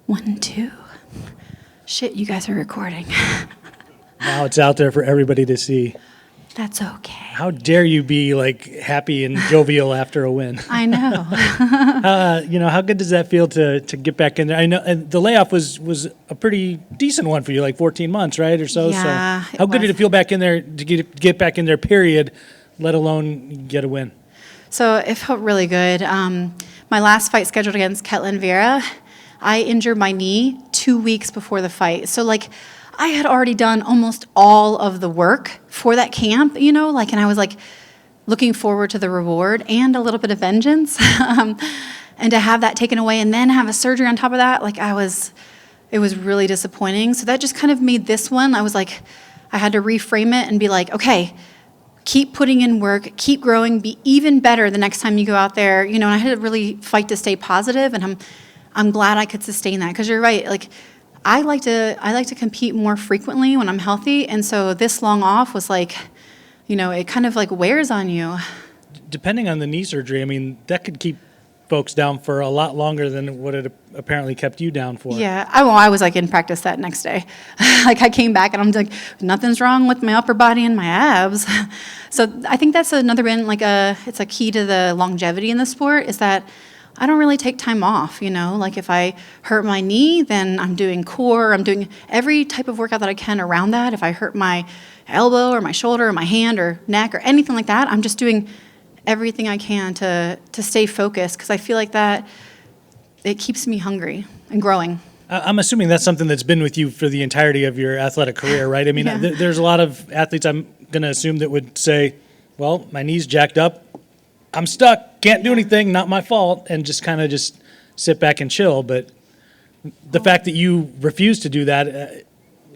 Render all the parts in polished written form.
1, 2. Shit, you guys are recording. Now it's out there for everybody to see. That's okay. How dare you be like happy and jovial after a win? I know. How good does that feel to get back in there? I know, and the layoff was a pretty decent one for you, like 14 months, right, or so. Yeah, so how good did it feel back in there to get back in there? Period. Let alone get a win. So it felt really good. My last fight scheduled against Ketlin Vieira, I injured my knee 2 weeks before the fight. So I had already done almost all of the work for that camp, and I was looking forward to the reward and a little bit of vengeance. And to have that taken away and then have a surgery on top of that, it was really disappointing. So that just kind of made this one, I had to reframe it and be like, okay, keep putting in work, keep growing, be even better the next time you go out there. And I had to really fight to stay positive, and I'm glad I could sustain that, because you're right, I like to compete more frequently when I'm healthy, and so this long off was it kind of wears on you. Depending on the knee surgery, I mean, that could keep folks down for a lot longer than what it apparently kept you down for. Yeah, I was in practice that next day. I came back and I'm like, nothing's wrong with my upper body and my abs. So I think that's another been it's a key to the longevity in the sport, is that I don't really take time off, if I hurt my knee, then I'm doing core, I'm doing every type of workout that I can around that. If I hurt my elbow or my shoulder or my hand or neck or anything like that, I'm just doing everything I can to stay focused, because I feel like that it keeps me hungry and growing. I'm assuming that's something that's been with you for the entirety of your athletic career, right? I mean, Yeah. There's a lot of athletes, I'm going to assume, that would say, well, my knee's jacked up, I'm stuck, can't do anything, not my fault, and just kind of just sit back and chill. But the fact that you refuse to do that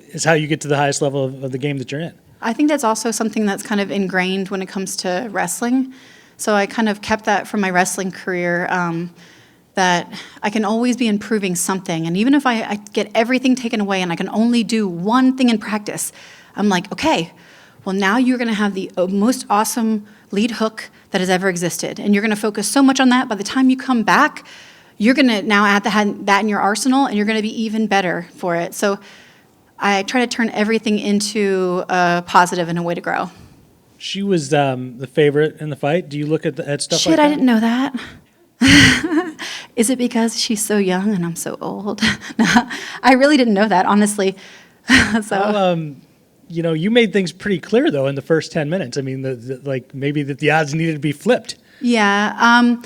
is how you get to the highest level of the game that you're in. I think that's also something that's kind of ingrained when it comes to wrestling. So I kind of kept that from my wrestling career, that I can always be improving something. And even if I get everything taken away and I can only do one thing in practice, I'm like, okay, well, now you're going to have the most awesome lead hook that has ever existed. And you're going to focus so much on that. By the time you come back, you're going to now add that in your arsenal, and you're going to be even better for it. So I try to turn everything into a positive and a way to grow. She was the favorite in the fight. Do you look at stuff Shit, like that? I didn't know that. Is it because she's so young and I'm so old? No, I really didn't know that, honestly. So. You made things pretty clear, though, in the first 10 minutes. I mean, maybe that the odds needed to be flipped. Yeah.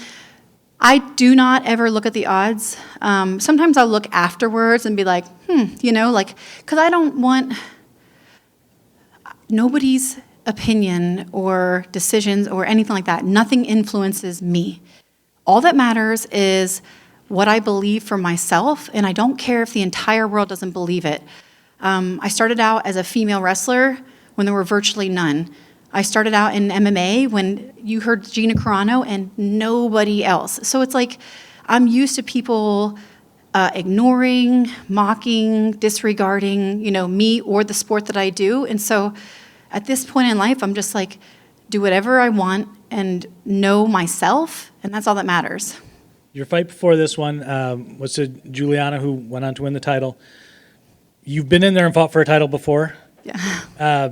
I do not ever look at the odds. Sometimes I'll look afterwards and be like, because I don't want nobody's opinion or decisions or anything like that. Nothing influences me. All that matters is what I believe for myself, and I don't care if the entire world doesn't believe it. I started out as a female wrestler when there were virtually none. I started out in MMA when you heard Gina Carano and nobody else. So it's I'm used to people ignoring, mocking, disregarding, me or the sport that I do. And so at this point in life, I'm just do whatever I want and know myself, and that's all that matters. Your fight before this one was to Julianna, who went on to win the title. You've been in there and fought for a title before. Yeah.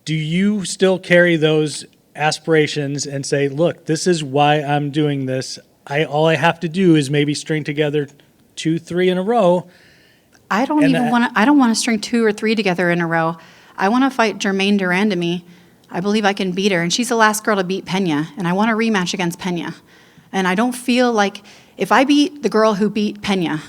Do you still carry those aspirations and say, look, this is why I'm doing this. All I have to do is maybe string together 2, 3 in a row. I don't want to string 2 or 3 together in a row. I want to fight Germaine de Randamie. I believe I can beat her, and she's the last girl to beat Peña, and I want a rematch against Peña. And I don't feel like if I beat the girl who beat Peña,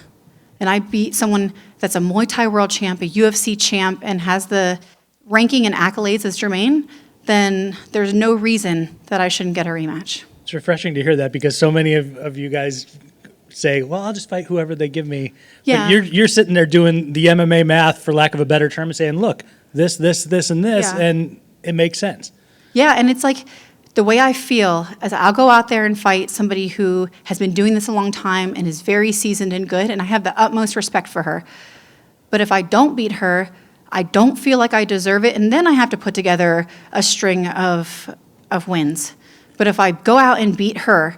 and I beat someone that's a Muay Thai world champ, a UFC champ, and has the ranking and accolades as Germaine, then there's no reason that I shouldn't get a rematch. It's refreshing to hear that, because so many of you guys say, well, I'll just fight whoever they give me. Yeah. But you're sitting there doing the MMA math, for lack of a better term, and saying, look, this, and this, Yeah. and it makes sense. Yeah, and it's the way I feel is I'll go out there and fight somebody who has been doing this a long time and is very seasoned and good, and I have the utmost respect for her. But if I don't beat her, I don't feel like I deserve it, and then I have to put together a string of wins. But if I go out and beat her,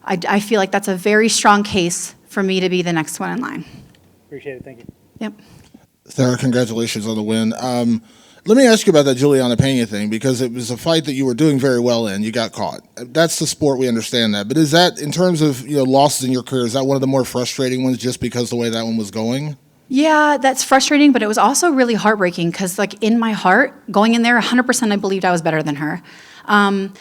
I feel like that's a very strong case for me to be the next one in line. Appreciate it. Thank you. Yep. Sara, congratulations on the win. Let me ask you about that Julianna Peña thing, because it was a fight that you were doing very well in. You got caught. That's the sport. We understand that. But is that, in terms of losses in your career, is that one of the more frustrating ones just because the way that one was going? Yeah, that's frustrating, but it was also really heartbreaking because, like, in my heart, going in there, 100% I believed I was better than her. And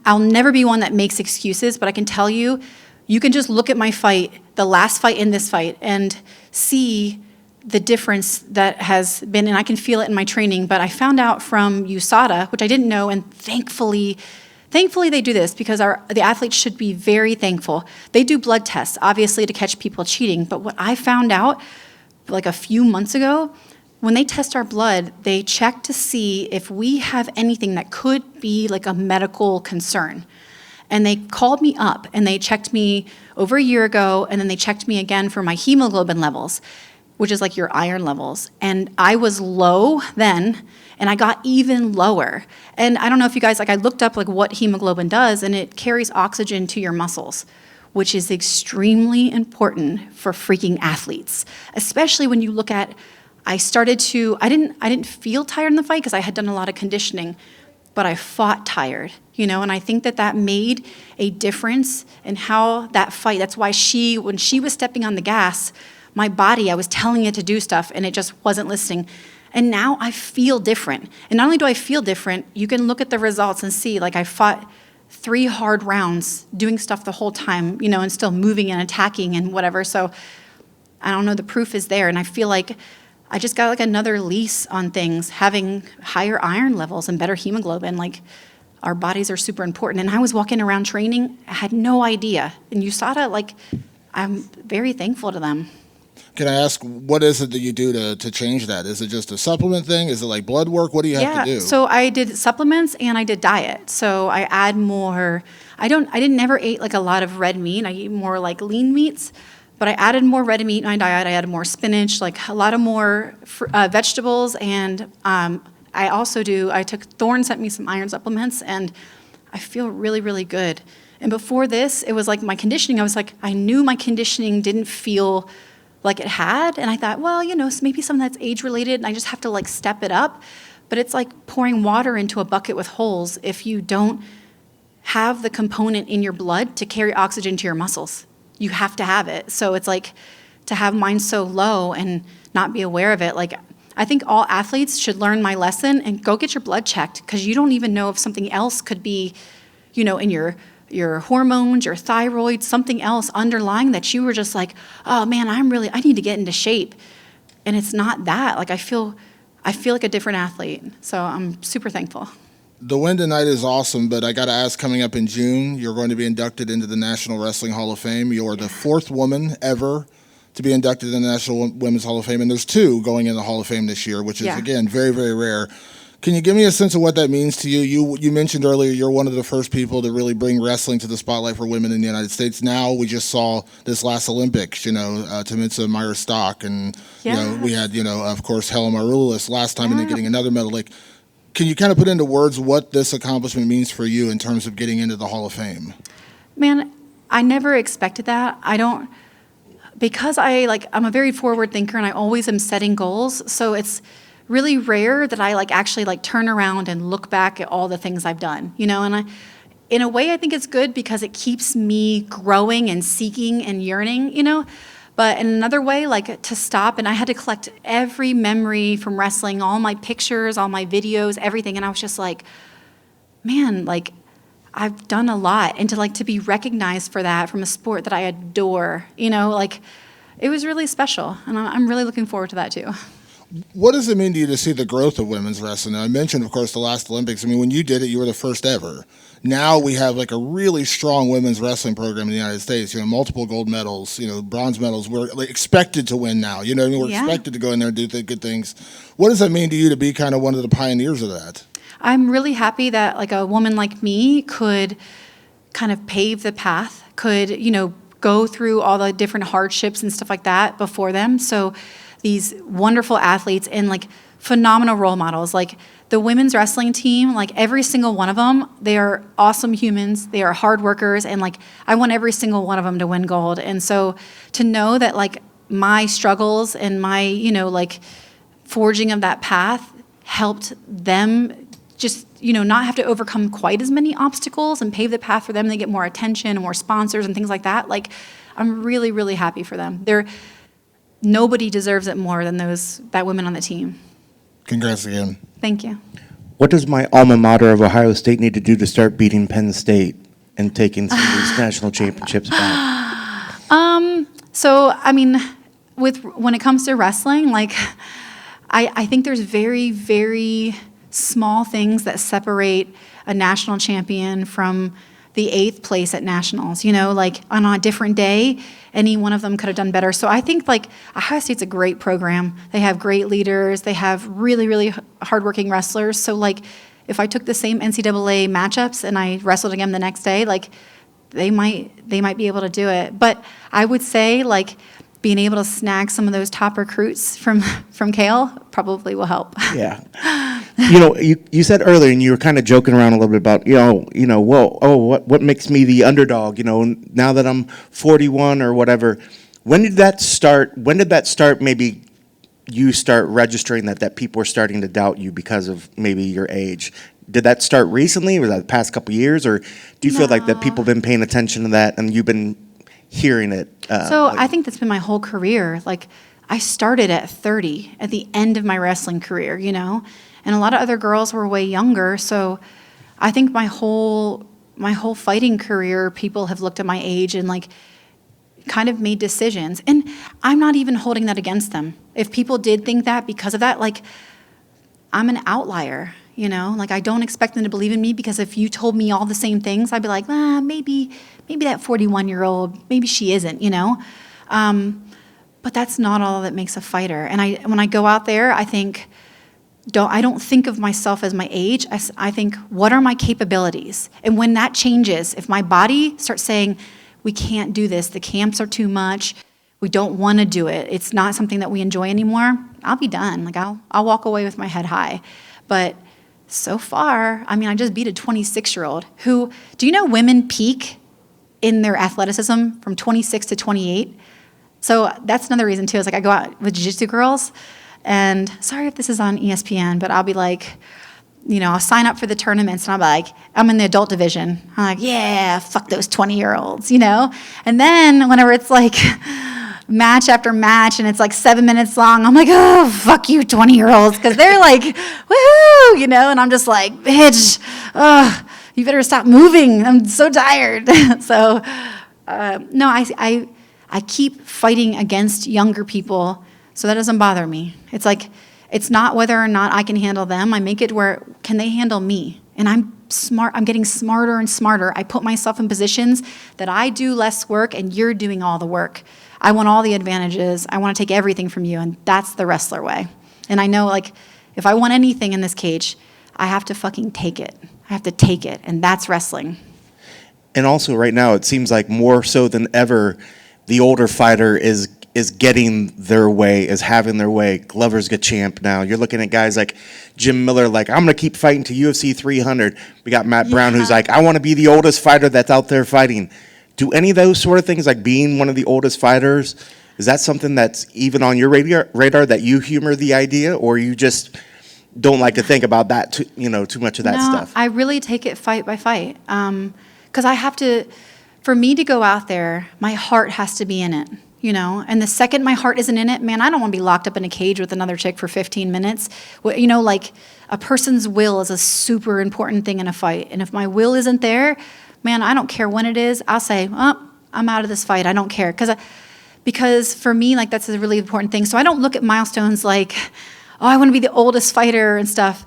I'll never be one that makes excuses, but I can tell you, you can just look at my fight, the last fight in this fight, and see the difference that has been, and I can feel it in my training. But I found out from USADA, which I didn't know, and thankfully they do this because the athletes should be very thankful. They do blood tests, obviously, to catch people cheating. But what I found out, like a few months ago, when they test our blood, they check to see if we have anything that could be like a medical concern. And they called me up and they checked me over a year ago, and then they checked me again for my hemoglobin levels, which is like your iron levels. And I was low then, and I got even lower. And I don't know if you guys, like, I looked up like what hemoglobin does, and it carries oxygen to your muscles, which is extremely important for freaking athletes, especially when you look at, I didn't feel tired in the fight because I had done a lot of conditioning, but I fought tired, and I think that made a difference in how that fight, that's why when she was stepping on the gas, my body, I was telling it to do stuff and it just wasn't listening. And now I feel different. And not only do I feel different, you can look at the results and see, like, I fought 3 hard rounds doing stuff the whole time, and still moving and attacking and whatever. So I don't know, the proof is there. And I feel like I just got like another lease on things, having higher iron levels and better hemoglobin. Like, our bodies are super important. And I was walking around training, I had no idea. And USADA, like, I'm very thankful to them. Can I ask, what is it that you do to change that? Is it just a supplement thing? Is it like blood work? What do you have to do? So I did supplements and I did diet. So I add more, I didn't never ate like a lot of red meat. I eat more like lean meats, but I added more red meat in my diet. I added more spinach, like a lot of more vegetables. And Thorne sent me some iron supplements, and I feel really, really good. And before this, it was like my conditioning, I knew my conditioning didn't feel like it had, and I thought, well, maybe something that's age-related, and I just have to like step it up. But it's like pouring water into a bucket with holes if you don't have the component in your blood to carry oxygen to your muscles. You have to have it. So it's like, to have mine so low and not be aware of it, like, I think all athletes should learn my lesson and go get your blood checked, because you don't even know if something else could be, in your hormones, your thyroid, something else underlying that you were just like, oh man, I need to get into shape. And it's not that. Like, I feel like a different athlete. So I'm super thankful. The win tonight is awesome, but I got to ask, coming up in June, you're going to be inducted into the National Wrestling Hall of Fame. You're the 4th woman ever to be inducted in the National Women's Hall of Fame, and there's 2 going in the Hall of Fame this year, which is, again, very, very rare. Can you give me a sense of what that means to you? You mentioned earlier you're one of the first people to really bring wrestling to the spotlight for women in the United States. Now we just saw this last Olympics, Tamitsa Myers-Stock, and we had, of course, Helen Maroulis last time and then getting another medal. Like, can you kind of put into words what this accomplishment means for you in terms of getting into the Hall of Fame? Man, I never expected that. Because I'm a very forward thinker and I always am setting goals. So it's really rare that I actually turn around and look back at all the things I've done, and in a way I think it's good because it keeps me growing and seeking and yearning, but in another way, to stop, and I had to collect every memory from wrestling, all my pictures, all my videos, everything, and I was just like, man, I've done a lot, and to be recognized for that from a sport that I adore, it was really special, and I'm really looking forward to that too. What does it mean to you to see the growth of women's wrestling? Now, I mentioned, of course, the last Olympics. I mean, when you did it, you were the first ever. Now we have a really strong women's wrestling program in the United States. Multiple gold medals, bronze medals. We're expected to win now. We're expected to go in there and do good things. What does that mean to you to be kind of one of the pioneers of that? I'm really happy that a woman like me could kind of pave the path, could, go through all the different hardships and stuff like that before them. So these wonderful athletes and phenomenal role models, the women's wrestling team, every single one of them, they are awesome humans, they are hard workers, and I want every single one of them to win gold. And so to know that my struggles and my, like forging of that path helped them just, not have to overcome quite as many obstacles and pave the path for them. They get more attention and more sponsors and things like that. Like, I'm really, really happy for them. Nobody deserves it more than that women on the team. Congrats again. Thank you. What does my alma mater of Ohio State need to do to start beating Penn State and taking some of these national championships back? So, I mean, when it comes to wrestling, like, I think there's very, very small things that separate a national champion from the 8th place at nationals, like on a different day, any one of them could have done better. So I think like Ohio State's a great program. They have great leaders. They have really, really hardworking wrestlers. So like if I took the same NCAA matchups and I wrestled again the next day, like they might be able to do it. But I would say like being able to snag some of those top recruits from Kale probably will help. Yeah. You said earlier, and you were kind of joking around a little bit about, what makes me the underdog, now that I'm 41 or whatever. When did that start? Maybe you start registering that people were starting to doubt you because of maybe your age. Did that start recently? Was that the past couple of years? Or do you feel like that people have been paying attention to that and you've been hearing it? I think that's been my whole career. Like, I started at 30, at the end of my wrestling career, and a lot of other girls were way younger. So I think my whole fighting career, people have looked at my age and like kind of made decisions. And I'm not even holding that against them. If people did think that because of that, like, I'm an outlier, like I don't expect them to believe in me, because if you told me all the same things, I'd be like, maybe that 41-year-old, maybe she isn't, but that's not all that makes a fighter. And when I go out there, I don't think of myself as my age. I think, what are my capabilities? And when that changes, if my body starts saying, we can't do this, the camps are too much, we don't want to do it, it's not something that we enjoy anymore, I'll be done. Like, I'll walk away with my head high. But so far, I mean, I just beat a 26-year-old who, do you know women peak in their athleticism from 26 to 28? So that's another reason too, is like I go out with jiu-jitsu girls, and sorry if this is on ESPN, but I'll be like, I'll sign up for the tournaments and I'll be like, I'm in the adult division. I'm like, yeah, fuck those 20-year-olds, And then whenever it's like match after match and it's like 7 minutes long, I'm like, oh, fuck you 20-year-olds, because they're like, woohoo, and I'm just like, bitch, you better stop moving. I'm so tired. So, no, I keep fighting against younger people, so that doesn't bother me. It's like, it's not whether or not I can handle them. I make it where, can they handle me? And I'm smart. I'm getting smarter and smarter. I put myself in positions that I do less work and you're doing all the work. I want all the advantages. I want to take everything from you, and that's the wrestler way. And I know, like, if I want anything in this cage, I have to fucking take it. I have to take it, and that's wrestling. And also right now, it seems like more so than ever, the older fighter is getting their way, is having their way. Glover's a champ now. You're looking at guys like Jim Miller, like, I'm going to keep fighting to UFC 300. We got Matt Brown, who's like, I want to be the oldest fighter that's out there fighting. Do any of those sort of things, like being one of the oldest fighters, is that something that's even on your radar that you humor the idea, or you just don't like to think about that, too much of that stuff? I really take it fight by fight. Because I have to, for me to go out there, my heart has to be in it. And the second my heart isn't in it, man, I don't want to be locked up in a cage with another chick for 15 minutes. Like, a person's will is a super important thing in a fight. And if my will isn't there, man, I don't care when it is. I'll say, I'm out of this fight. I don't care. Because for me, like, that's a really important thing. So I don't look at milestones like, I want to be the oldest fighter and stuff.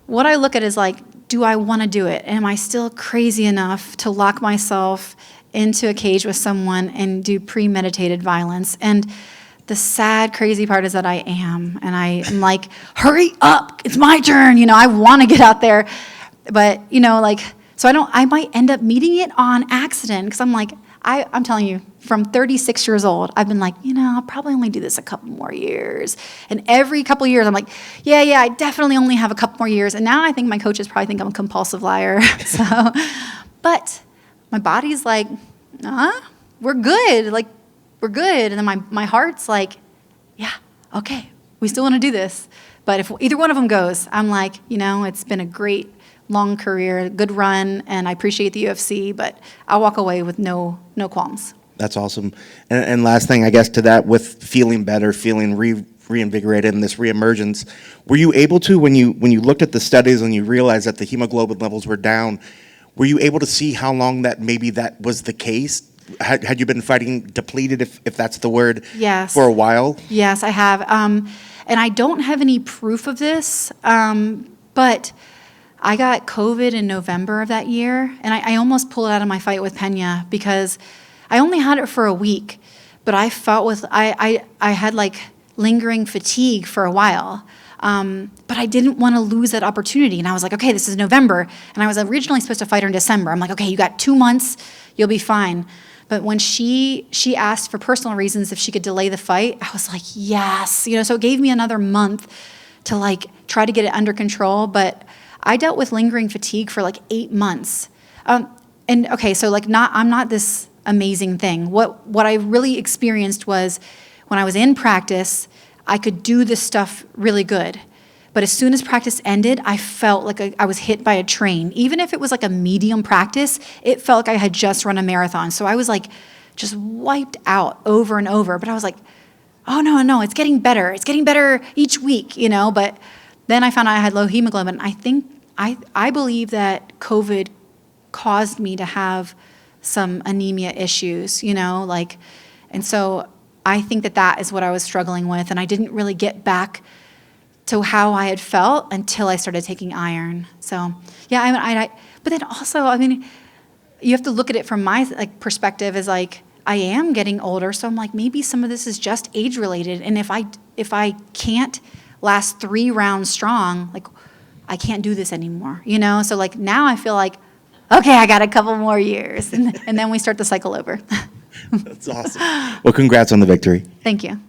What I look at is like, do I want to do it? Am I still crazy enough to lock myself into a cage with someone and do premeditated violence? And the sad, crazy part is that I am. And I am like, hurry up, it's my turn. I want to get out there. But, so I might end up meeting it on accident, because I'm like, I'm telling you, from 36 years old, I've been like, I'll probably only do this a couple more years. And every couple of years, I'm like, yeah, I definitely only have a couple more years. And now I think my coaches probably think I'm a compulsive liar. But my body's like, we're good. Like, we're good. And then my heart's like, yeah, okay, we still want to do this. But if either one of them goes, I'm like, it's been a great long career, good run, and I appreciate the UFC, but I'll walk away with no qualms. That's awesome. And last thing, I guess, to that, with feeling better, feeling reinvigorated in this reemergence, were you able to, when you looked at the studies and you realized that the hemoglobin levels were down, were you able to see how long that was the case? Had you been fighting depleted, if that's the word, Yes. for a while? Yes, I have. And I don't have any proof of this, but I got COVID in November of that year, and I almost pulled out of my fight with Peña because I only had it for a week, but I felt I had like lingering fatigue for a while. But I didn't want to lose that opportunity. And I was like, okay, this is November. And I was originally supposed to fight her in December. I'm like, okay, you got 2 months, you'll be fine. But when she asked for personal reasons if she could delay the fight, I was like, yes. So it gave me another month to like try to get it under control. But I dealt with lingering fatigue for like 8 months. And okay, so like I'm not this amazing thing. What I really experienced was when I was in practice, I could do this stuff really good. But as soon as practice ended, I felt like I was hit by a train. Even if it was like a medium practice, it felt like I had just run a marathon. So I was like just wiped out over and over. But I was like, oh, no, it's getting better. It's getting better each week, But then I found out I had low hemoglobin. I believe that COVID caused me to have some anemia issues, and so I think that is what I was struggling with, and I didn't really get back to how I had felt until I started taking iron. So, yeah, but then also, you have to look at it from my perspective as like, I am getting older, so I'm like, maybe some of this is just age related, and if I can't last 3 rounds strong, like, I can't do this anymore, So like now I feel like, okay, I got a couple more years, and then we start the cycle over. That's awesome. Well, congrats on the victory. Thank you.